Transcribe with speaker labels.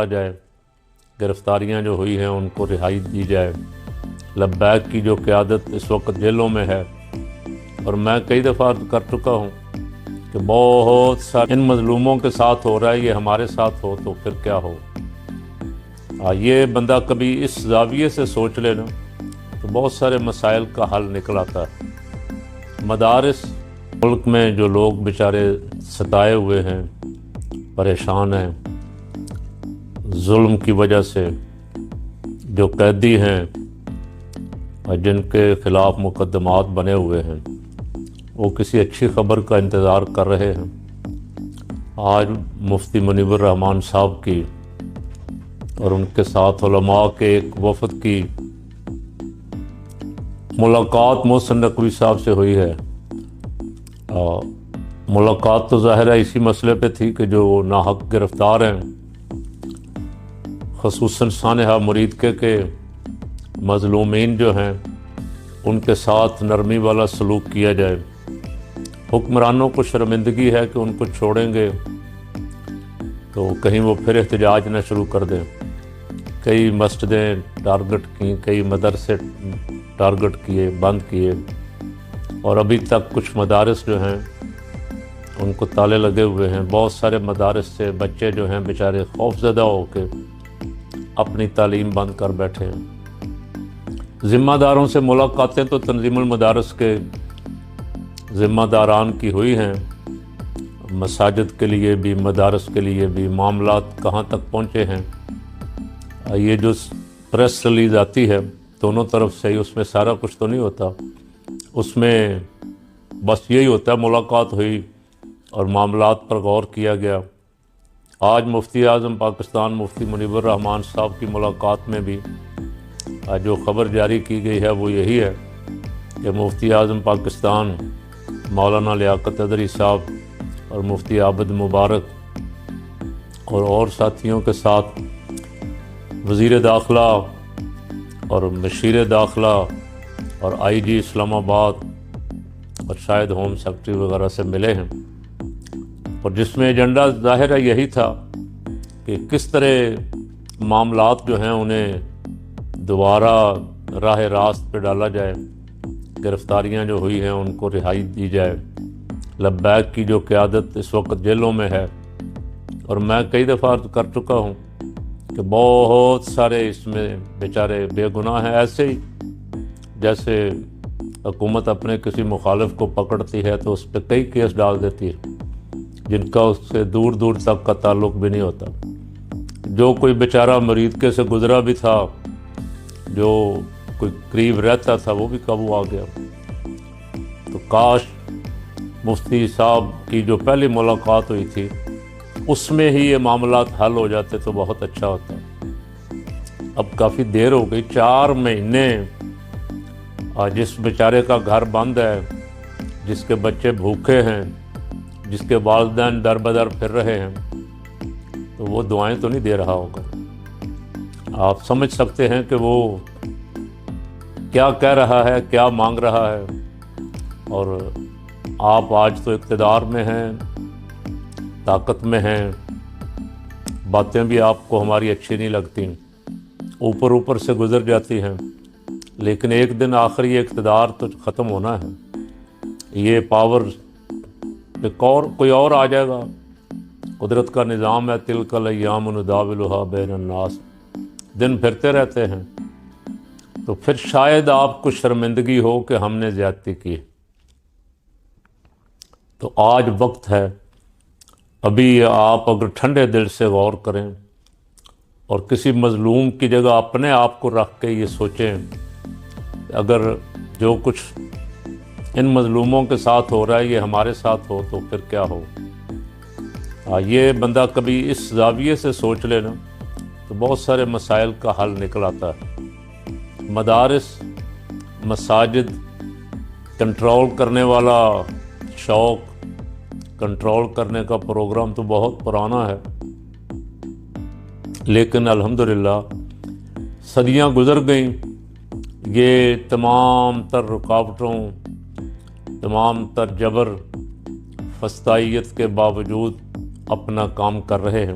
Speaker 1: جائے، گرفتاریاں جو ہوئی ہیں ان کو رہائی دی جائے۔ لبیک کی جو قیادت اس وقت جیلوں میں ہے، اور میں کئی دفعہ کر چکا ہوں کہ بہت سارے ان مظلوموں کے ساتھ ہو رہا ہے، یہ ہمارے ساتھ ہو تو پھر کیا ہو۔ یہ بندہ کبھی اس زاویے سے سوچ لے نا تو بہت سارے مسائل کا حل نکل آتا ہے۔ مدارس ملک میں جو لوگ بیچارے ستائے ہوئے ہیں، پریشان ہیں ظلم کی وجہ سے، جو قیدی ہیں اور جن کے خلاف مقدمات بنے ہوئے ہیں، وہ کسی اچھی خبر کا انتظار کر رہے ہیں۔ آج مفتی منیب الرحمان صاحب کی اور ان کے ساتھ علماء کے ایک وفد کی ملاقات محسن نقوی صاحب سے ہوئی ہے۔ ملاقات تو ظاہر ہے اسی مسئلے پہ تھی کہ جو ناحق گرفتار ہیں، خصوصاً سانحہ مرید کے مظلومین جو ہیں ان کے ساتھ نرمی والا سلوک کیا جائے۔ حکمرانوں کو شرمندگی ہے کہ ان کو چھوڑیں گے تو کہیں وہ پھر احتجاج نہ شروع کر دیں۔ کئی مسجدیں ٹارگٹ کیں، کئی مدرسے ٹارگٹ کیے، بند کیے، اور ابھی تک کچھ مدارس جو ہیں ان کو تالے لگے ہوئے ہیں۔ بہت سارے مدارس سے بچے جو ہیں بیچارے خوف زدہ ہو کے اپنی تعلیم بند کر بیٹھے ہیں۔ ذمہ داروں سے ملاقاتیں تو تنظیم المدارس کے ذمہ داران کی ہوئی ہیں، مساجد کے لیے بھی مدارس کے لیے بھی معاملات کہاں تک پہنچے ہیں۔ یہ جو پریس ریلیز آتی ہے دونوں طرف سے ہی، اس میں سارا کچھ تو نہیں ہوتا، اس میں بس یہی ہوتا ہے ملاقات ہوئی اور معاملات پر غور کیا گیا۔ آج مفتی اعظم پاکستان مفتی منیب الرحمان صاحب کی ملاقات میں بھی جو خبر جاری کی گئی ہے وہ یہی ہے کہ مفتی اعظم پاکستان مولانا لیاقت اظہری صاحب اور مفتی عابد مبارک اور ساتھیوں کے ساتھ وزیر داخلہ اور مشیر داخلہ اور آئی جی اسلام آباد اور شاید ہوم سیکرٹری وغیرہ سے ملے ہیں، اور جس میں ایجنڈا ظاہر ہے یہی تھا کہ کس طرح معاملات جو ہیں انہیں دوبارہ راہ راست پہ ڈالا جائے، گرفتاریاں جو ہوئی ہیں ان کو رہائی دی جائے۔ لبیک کی جو قیادت اس وقت جیلوں میں ہے، اور میں کئی دفعہ کر چکا ہوں کہ بہت سارے اس میں بیچارے بے گناہ ہیں، ایسے ہی جیسے حکومت اپنے کسی مخالف کو پکڑتی ہے تو اس پہ کئی کیس ڈال دیتی ہے جن کا اس سے دور دور تک کا تعلق بھی نہیں ہوتا۔ جو کوئی بیچارہ مرید سے گزرا بھی تھا، جو کوئی قریب رہتا تھا، وہ بھی قابو آ گیا۔ تو کاش مفتی صاحب کی جو پہلی ملاقات ہوئی تھی اس میں ہی یہ معاملات حل ہو جاتے تو بہت اچھا ہوتا۔ اب کافی دیر ہو گئی، 4 مہینے جس بیچارے کا گھر بند ہے، جس کے بچے بھوکے ہیں، جس کے والدین در بدر پھر رہے ہیں، تو وہ دعائیں تو نہیں دے رہا ہوگا۔ آپ سمجھ سکتے ہیں کہ وہ کیا کہہ رہا ہے، کیا مانگ رہا ہے۔ اور آپ آج تو اقتدار میں ہیں، طاقت میں ہیں، باتیں بھی آپ کو ہماری اچھی نہیں لگتی، اوپر سے گزر جاتی ہیں، لیکن ایک دن آخر یہ اقتدار تو ختم ہونا ہے۔ یہ پاور کوئی اور آ جائے گا۔ قدرت کا نظام ہے، تلک الایام نداولھا بین الناس، دن پھرتے رہتے ہیں، تو پھر شاید آپ کو شرمندگی ہو کہ ہم نے زیادتی کی۔ تو آج وقت ہے، ابھی آپ اگر ٹھنڈے دل سے غور کریں اور کسی مظلوم کی جگہ اپنے آپ کو رکھ کے یہ سوچیں، اگر جو کچھ ان مظلوموں کے ساتھ ہو رہا ہے یہ ہمارے ساتھ ہو تو پھر کیا ہو۔ یہ بندہ کبھی اس زاویے سے سوچ لے نا تو بہت سارے مسائل کا حل نکل آتا ہے۔ مدارس، مساجد کنٹرول کرنے والا شوق، کنٹرول کرنے کا پروگرام تو بہت پرانا ہے، لیکن الحمدللہ صدیاں گزر گئیں، یہ تمام تر رکاوٹوں، تمام تر جبر، فسطائیت کے باوجود اپنا کام کر رہے ہیں۔